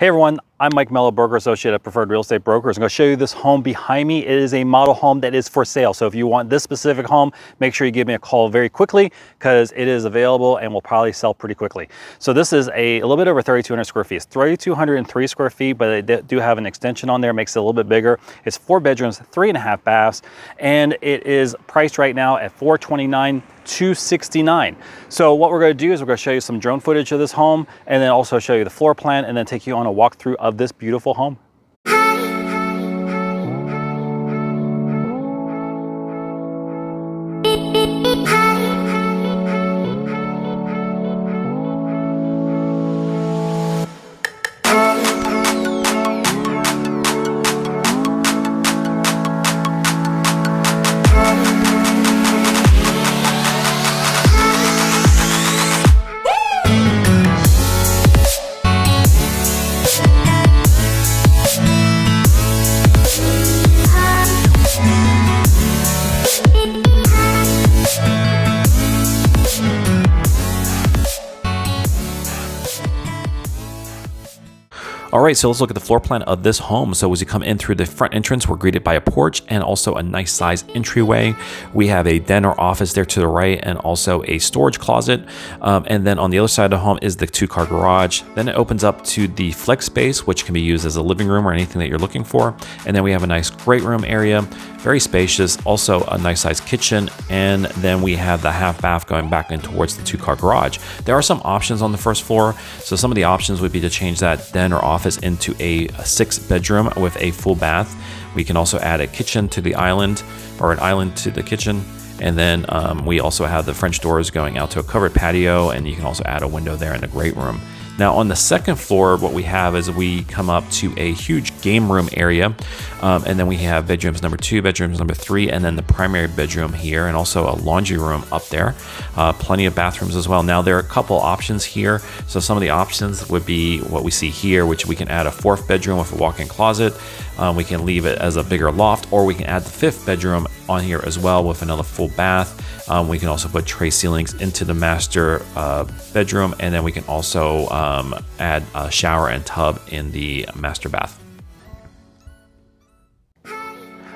Hey everyone, I'm Mike Mello, broker associate at Preferred Real Estate Brokers. I'm going to show you this home behind me. It is a model home that is for sale. So if you want this specific home, make sure you give me a call very quickly because it is available and will probably sell pretty quickly. So this is a little bit over 3,200 square feet. It's 3,203 square feet, but they do have an extension on there, makes it a little bit bigger. It's 4 bedrooms, 3.5 baths, and it is priced right now at $429,269. So what we're going to do is we're going to show you some drone footage of this home and then also show you the floor plan and then take you on a walkthrough of this beautiful home. All right, so let's look at the floor plan of this home. So as you come in through the front entrance, we're greeted by a porch and also a nice size entryway. We have a den or office there to the right and also a storage closet. And then on the other side of the home is the 2-car garage. Then it opens up to the flex space, which can be used as a living room or anything that you're looking for. And then we have a nice great room area, very spacious, also a nice size kitchen. And then we have the half bath going back in towards the 2-car garage. There are some options on the first floor. So some of the options would be to change that den or office into a 6-bedroom with a full bath. We can also add a kitchen to the island or an island to the kitchen. And then we also have the French doors going out to a covered patio, and you can also add a window there in the great room. Now on the second floor, what we have is we come up to a huge game room area. And then we have bedrooms number 2, bedrooms number 3, and then the primary bedroom here, and also a laundry room up there. Plenty of bathrooms as well. Now there are a couple options here. So some of the options would be what we see here, which we can add a 4th bedroom with a walk-in closet. We can leave it as a bigger loft, or we can add the 5th bedroom on here as well with another full bath. We can also put tray ceilings into the master bedroom, and then we can also add a shower and tub in the master bath.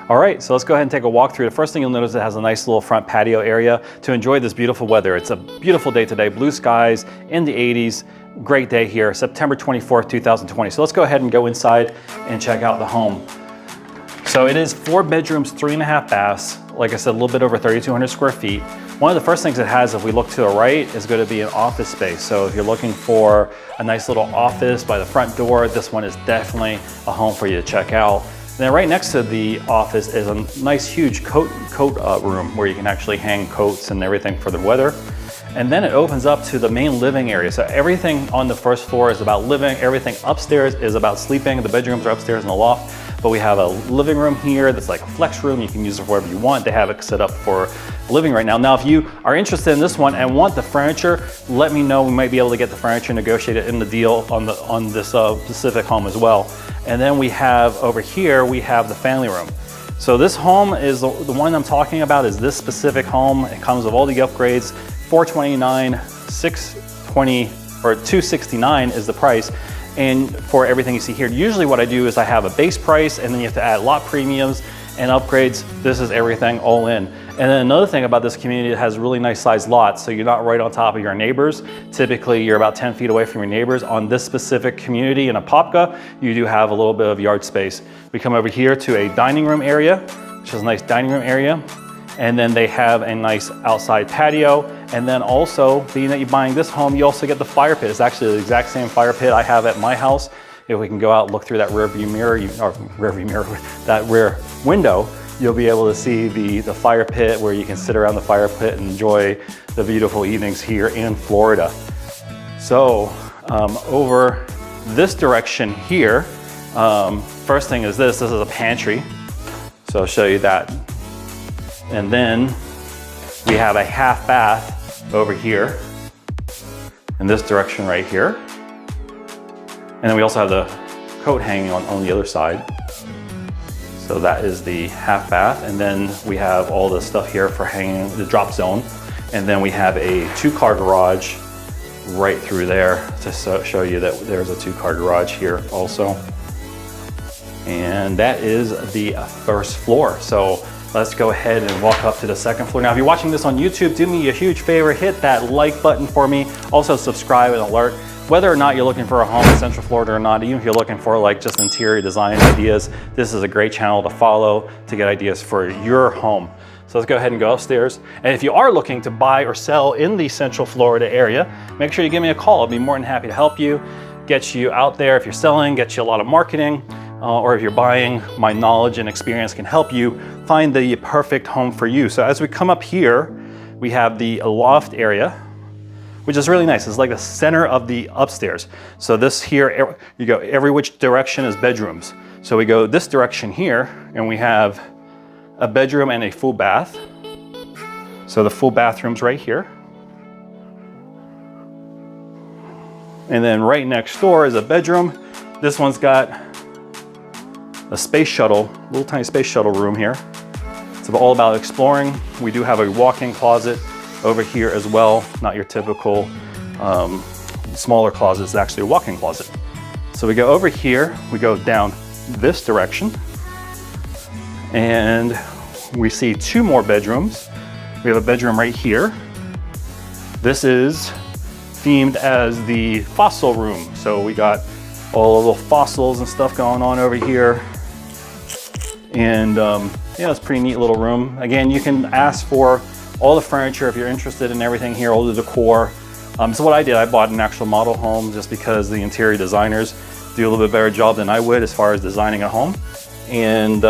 All right, so let's go ahead and take a walk through. The first thing you'll notice, it has a nice little front patio area to enjoy this beautiful weather. It's a beautiful day today, blue skies in the 80s. Great day here, September 24th, 2020. So let's go ahead and go inside and check out the home. So it is 4 bedrooms, 3.5 baths. Like I said, a little bit over 3,200 square feet. One of the first things it has, if we look to the right, is going to be an office space. So if you're looking for a nice little office by the front door, this one is definitely a home for you to check out. And then right next to the office is a nice huge coat room where you can actually hang coats and everything for the weather. And then it opens up to the main living area. So everything on the first floor is about living. Everything upstairs is about sleeping. The bedrooms are upstairs in the loft. But we have a living room here that's like a flex room. You can use it for whatever you want. They have it set up for living right now. Now, if you are interested in this one and want the furniture, let me know. We might be able to get the furniture negotiated in the deal on this specific home as well. And then we have over here, we have the family room. So this home is the one I'm talking about is this specific home. It comes with all the upgrades. $429,620 or $269 is the price. And for everything you see here, usually what I do is I have a base price and then you have to add lot premiums and upgrades. This is everything all in. And then another thing about this community, it has really nice sized lots. So you're not right on top of your neighbors. Typically you're about 10 feet away from your neighbors. On this specific community in Apopka, you do have a little bit of yard space. We come over here to a dining room area, which is a nice dining room area. And then they have a nice outside patio. And then also, being that you're buying this home, you also get the fire pit. It's actually the exact same fire pit I have at my house. If we can go out and look through that rear mirror, that rear window, you'll be able to see the fire pit where you can sit around the fire pit and enjoy the beautiful evenings here in Florida. So over this direction here, first thing is this is a pantry. So I'll show you that. And then we have a half bath over here in this direction right here. And then we also have the coat hanging on the other side. So that is the half bath. And then we have all the stuff here for hanging the drop zone. And then we have a 2-car garage right through there to show you that there's a 2-car garage here also. And that is the first floor. So let's go ahead and walk up to the second floor. Now, if you're watching this on YouTube, do me a huge favor, hit that like button for me. Also subscribe and alert. Whether or not you're looking for a home in Central Florida or not, even if you're looking for like just interior design ideas, this is a great channel to follow to get ideas for your home. So let's go ahead and go upstairs. And if you are looking to buy or sell in the Central Florida area, make sure you give me a call. I'll be more than happy to help you, get you out there. If you're selling, get you a lot of marketing, or if you're buying, my knowledge and experience can help you find the perfect home for you. So as we come up here, we have the loft area, which is really nice. It's like the center of the upstairs. So this here, you go every which direction is bedrooms. So we go this direction here, and we have a bedroom and a full bath. So the full bathroom's right here. And then right next door is a bedroom. This one's got a space shuttle, little tiny space shuttle room here. It's all about exploring. We do have a walk-in closet over here as well. Not your typical smaller closet, it's actually a walk-in closet. So we go over here, we go down this direction, and we see 2 more bedrooms. We have a bedroom right here. This is themed as the fossil room. So we got all the little fossils and stuff going on over here. And yeah, it's a pretty neat little room. Again, you can ask for all the furniture if you're interested in everything here, all the decor. So what I did, I bought an actual model home just because the interior designers do a little bit better job than I would as far as designing a home. And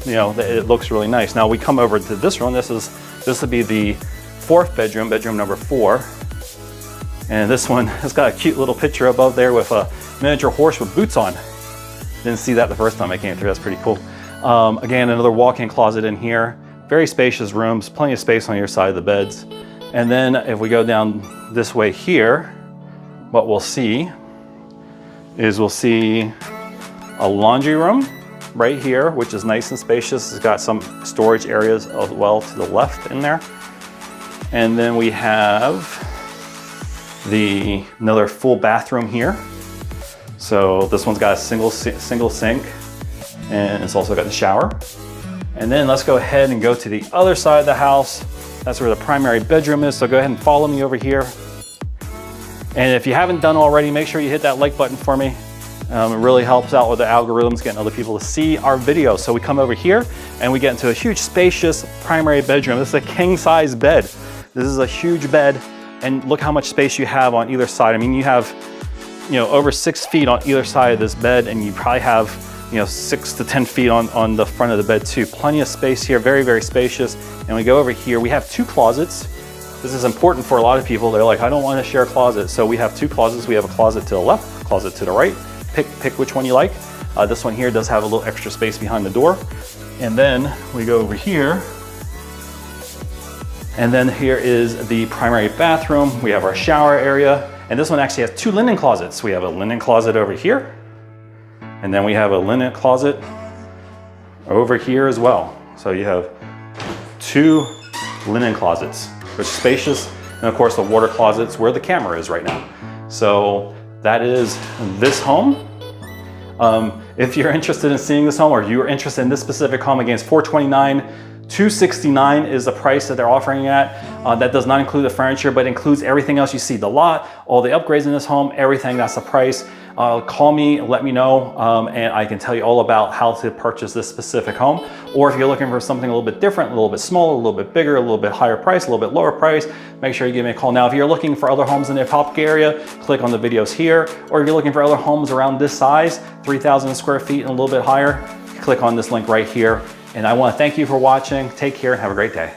you know, it looks really nice. Now we come over to this room. This would be the 4th bedroom, bedroom number 4. And this one has got a cute little picture above there with a miniature horse with boots on. Didn't see that the first time I came through. That's pretty cool. Again, another walk-in closet in here. Very spacious rooms, plenty of space on your side of the beds. And then if we go down this way here, what we'll see is we'll see a laundry room right here, which is nice and spacious. It's got some storage areas as well to the left in there. And then we have another full bathroom here. So this one's got a single sink, and it's also got the shower. And then let's go ahead and go to the other side of the house. That's where the primary bedroom is. So go ahead and follow me over here. And if you haven't done already, make sure you hit that like button for me. It really helps out with the algorithms, getting other people to see our videos. So we come over here and we get into a huge spacious primary bedroom. This is a king size bed. This is a huge bed, and look how much space you have on either side. I mean, you have, you know, over 6 feet on either side of this bed, and you probably have, you know, 6 to 10 feet on the front of the bed too. Plenty of space here, very, very spacious. And we go over here, we have 2 closets. This is important for a lot of people. They're like, I don't want to share a closet. So we have 2 closets. We have a closet to the left, a closet to the right. Pick which one you like. This one here does have a little extra space behind the door. And then we go over here. And then here is the primary bathroom. We have our shower area. And this one actually has 2 linen closets. We have a linen closet over here. And then we have a linen closet over here as well. So you have 2 linen closets, which is spacious. And of course the water closet's where the camera is right now. So that is this home. If you're interested in seeing this home, or you're interested in this specific home, again, it's $429. $269 is the price that they're offering at. That does not include the furniture, but includes everything else you see, the lot, all the upgrades in this home, everything. That's the price. Call me, let me know, and I can tell you all about how to purchase this specific home. Or if you're looking for something a little bit different, a little bit smaller, a little bit bigger, a little bit higher price, a little bit lower price, make sure you give me a call. Now, if you're looking for other homes in the Apopka area, click on the videos here. Or if you're looking for other homes around this size, 3,000 square feet and a little bit higher, click on this link right here. And I want to thank you for watching. Take care and have a great day.